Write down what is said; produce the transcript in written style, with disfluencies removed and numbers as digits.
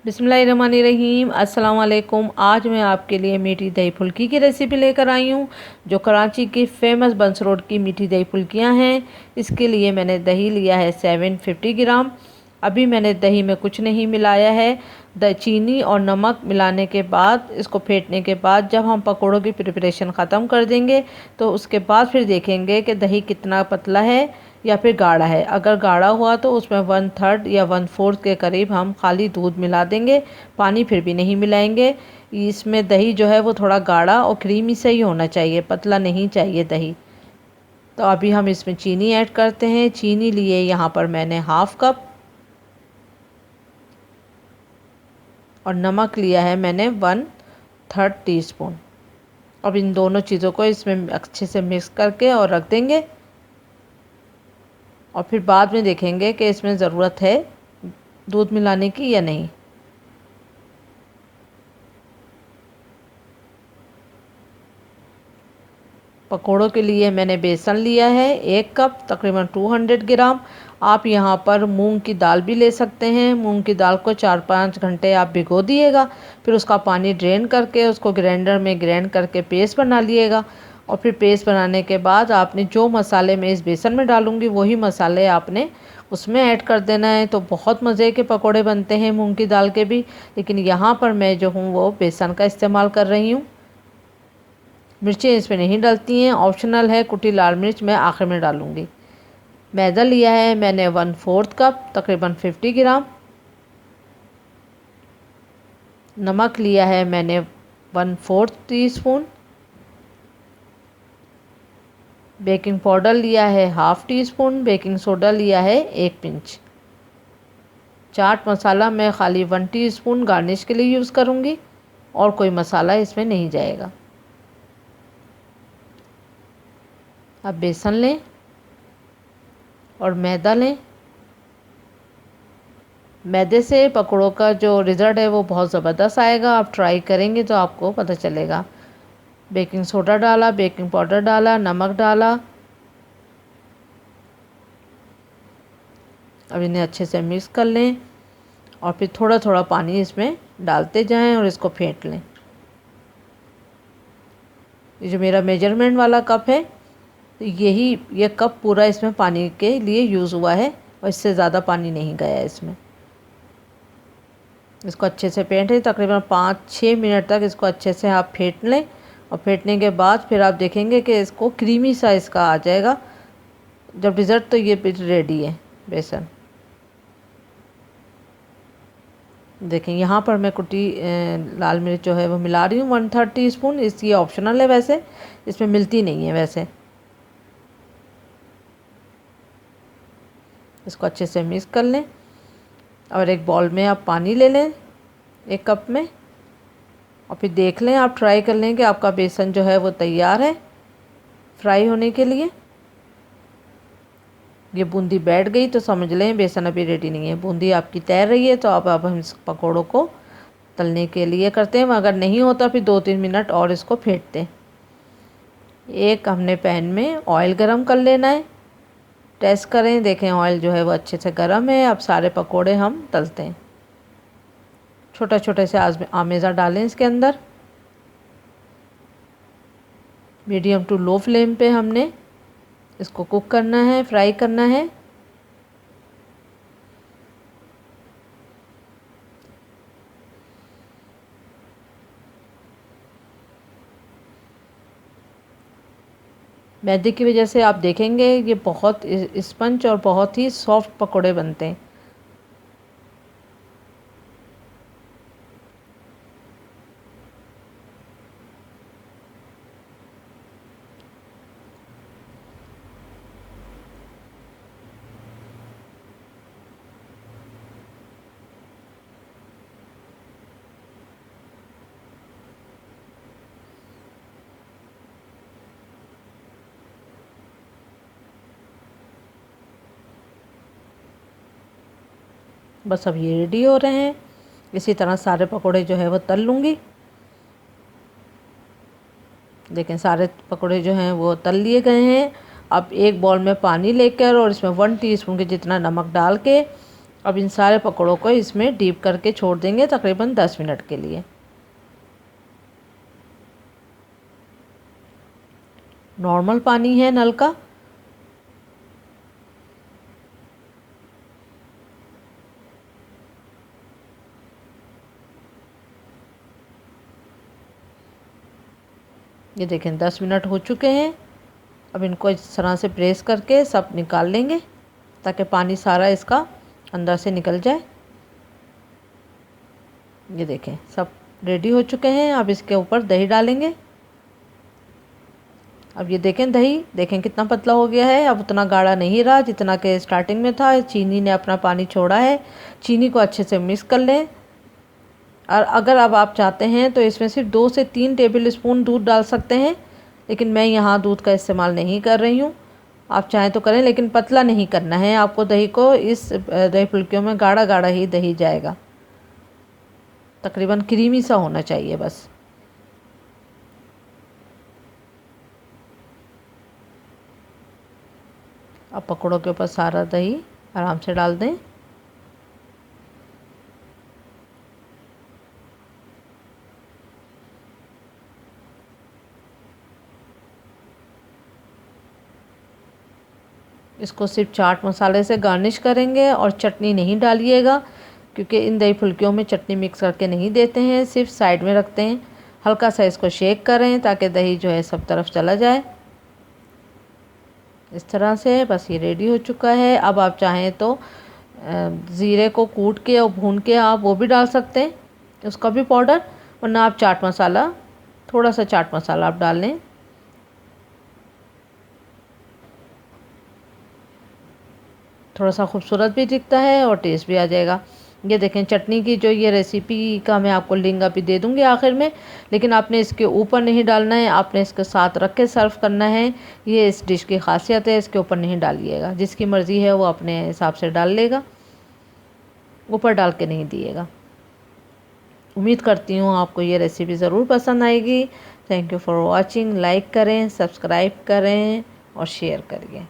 बिस्मिल्लाहिर्रहमानिर्रहीम। अस्सलाम वालेकुम। आज मैं आपके लिए मीठी दही फुल्की की रेसिपी लेकर आई हूँ, जो कराची की फ़ेमस बंस रोड की मीठी दही फुल्कियाँ हैं। इसके लिए मैंने दही लिया है 750 ग्राम। अभी मैंने दही में कुछ नहीं मिलाया है। चीनी और नमक मिलाने के बाद, इसको फेंटने के बाद जब हम पकौड़ों की प्रिपरेशन ख़त्म कर देंगे तो उसके बाद फिर देखेंगे कि दही कितना पतला है या फिर गाढ़ा है। अगर गाढ़ा हुआ तो उसमें 1/3 या 1/4 के करीब हम खाली दूध मिला देंगे, पानी फिर भी नहीं मिलाएंगे। इसमें दही जो है वो थोड़ा गाढ़ा और क्रीमी से ही होना चाहिए, पतला नहीं चाहिए दही। तो अभी हम इसमें चीनी ऐड करते हैं। चीनी लिए यहाँ पर मैंने 1/2 कप और नमक लिया है मैंने 1/3 टीस्पून। अब इन दोनों चीज़ों को इसमें अच्छे से मिक्स करके और रख देंगे, और फिर बाद में देखेंगे कि इसमें ज़रूरत है दूध मिलाने की या नहीं। पकोड़ों के लिए मैंने बेसन लिया है 1 कप, तकरीबन 200 ग्राम। आप यहाँ पर मूंग की दाल भी ले सकते हैं। मूंग की दाल को 4-5 घंटे आप भिगो दिएगा, फिर उसका पानी ड्रेन करके उसको ग्राइंडर में ग्राइंड करके पेस्ट बना लिएगा। और फिर पेस्ट बनाने के बाद आपने जो मसाले मैं इस बेसन में डालूँगी वही मसाले आपने उसमें ऐड कर देना है। तो बहुत मज़े के पकोड़े बनते हैं मूंग की दाल के भी, लेकिन यहाँ पर मैं जो हूँ वो बेसन का इस्तेमाल कर रही हूँ। मिर्चें इसमें नहीं डलती हैं, ऑप्शनल है। कुटी लाल मिर्च मैं आखिर में डालूँगी। मैदा लिया है मैंने 1/4 कप, तकरीबन 50 ग्राम। नमक लिया है मैंने 1/4 टीस्पून। बेकिंग पाउडर लिया है 1/2 टीस्पून। बेकिंग सोडा लिया है 1 पिंच। चाट मसाला मैं खाली 1 टीस्पून गार्निश के लिए यूज़ करूँगी, और कोई मसाला इसमें नहीं जाएगा। अब बेसन लें और मैदा लें। मैदे से पकौड़ों का जो रिज़ल्ट है वो बहुत ज़बरदस्त आएगा। आप ट्राई करेंगे तो आपको पता चलेगा। बेकिंग सोडा डाला, बेकिंग पाउडर डाला, नमक डाला। अब इन्हें अच्छे से मिक्स कर लें, और फिर थोड़ा थोड़ा पानी इसमें डालते जाएं और इसको फेंट लें। ये जो मेरा मेजरमेंट वाला कप है, तो ये कप पूरा इसमें पानी के लिए यूज़ हुआ है, और इससे ज़्यादा पानी नहीं गया इसमें। इसको अच्छे से फेंटें, तकरीबन 5-6 मिनट तक इसको अच्छे से आप फेंट लें। और फेंटने के बाद फिर आप देखेंगे कि इसको क्रीमी सा इसका आ जाएगा जब डिज़र्ट। तो ये रेडी है बेसन। देखें यहाँ पर मैं कुटी लाल मिर्च जो है वो मिला रही हूँ 1/3 टीस्पून। ये ऑप्शनल है, वैसे इसमें मिलती नहीं है वैसे। इसको अच्छे से मिक्स कर लें, और एक बाउल में आप पानी ले लें 1 कप में, और फिर देख लें, आप ट्राई कर लें कि आपका बेसन जो है वो तैयार है फ्राई होने के लिए। ये बूंदी बैठ गई तो समझ लें बेसन अभी रेडी नहीं है। बूंदी आपकी तैर रही है तो अब हम इस पकौड़ों को तलने के लिए करते हैं। अगर नहीं होता फिर 2-3 मिनट और इसको फेंटते हैं। एक हमने पैन में ऑयल गरम कर लेना है। टेस्ट करें, देखें ऑयल जो है वो अच्छे से गर्म है। अब सारे पकोड़े हम तलते हैं। छोटे छोटे से आमेज़ा डालें इसके अंदर। मीडियम टू लो फ्लेम पे हमने इसको कुक करना है, फ्राई करना है। मैदे की वजह से आप देखेंगे ये बहुत स्पंज और बहुत ही सॉफ्ट पकोड़े बनते हैं। बस अब ये रेडी हो रहे हैं। इसी तरह सारे पकोड़े जो है वो तल लूँगी। देखें सारे पकोड़े जो हैं वो तल लिए गए हैं। अब एक बाउल में पानी लेकर और इसमें 1 टीस्पून के जितना नमक डाल के अब इन सारे पकौड़ों को इसमें डीप करके छोड़ देंगे तकरीबन 10 मिनट के लिए। नॉर्मल पानी है नल का। ये देखें 10 मिनट हो चुके हैं। अब इनको इस तरह से प्रेस करके सब निकाल लेंगे ताकि पानी सारा इसका अंदर से निकल जाए। ये देखें सब रेडी हो चुके हैं। अब इसके ऊपर दही डालेंगे। अब ये देखें दही देखें कितना पतला हो गया है। अब उतना गाढ़ा नहीं रहा जितना कि स्टार्टिंग में था। चीनी ने अपना पानी छोड़ा है। चीनी को अच्छे से मिक्स कर लें। और अगर अब आप चाहते हैं तो इसमें सिर्फ 2 से 3 टेबल स्पून दूध डाल सकते हैं, लेकिन मैं यहाँ दूध का इस्तेमाल नहीं कर रही हूँ। आप चाहें तो करें, लेकिन पतला नहीं करना है आपको दही को। इस दही फुल्कियों में गाढ़ा गाढ़ा ही दही जाएगा, तकरीबन क्रीमी सा होना चाहिए बस। अब पकौड़ों के ऊपर सारा दही आराम से डाल दें। इसको सिर्फ चाट मसाले से गार्निश करेंगे और चटनी नहीं डालिएगा, क्योंकि इन दही फुल्कियों में चटनी मिक्स करके नहीं देते हैं, सिर्फ साइड में रखते हैं। हल्का सा इसको शेक करें ताकि दही जो है सब तरफ चला जाए। इस तरह से बस ये रेडी हो चुका है। अब आप चाहें तो ज़ीरे को कूट के और भून के आप वो भी डाल सकते हैं, उसका भी पाउडर। वरना आप चाट मसाला, थोड़ा सा चाट मसाला आप डाल लें। थोड़ा सा खूबसूरत भी दिखता है और टेस्ट भी आ जाएगा। ये देखें चटनी की जो ये रेसिपी का मैं आपको लिंक अभी दे दूँगी आखिर में, लेकिन आपने इसके ऊपर नहीं डालना है, आपने इसके साथ रख के सर्व करना है। ये इस डिश की खासियत है, इसके ऊपर नहीं डालिएगा। जिसकी मर्ज़ी है वो अपने हिसाब से डाल लेगा, ऊपर डाल के नहीं दिएगा। उम्मीद करती हूँ आपको ये रेसिपी ज़रूर पसंद आएगी। Thank you for watching. Like करें, सब्सक्राइब करें और शेयर करिए।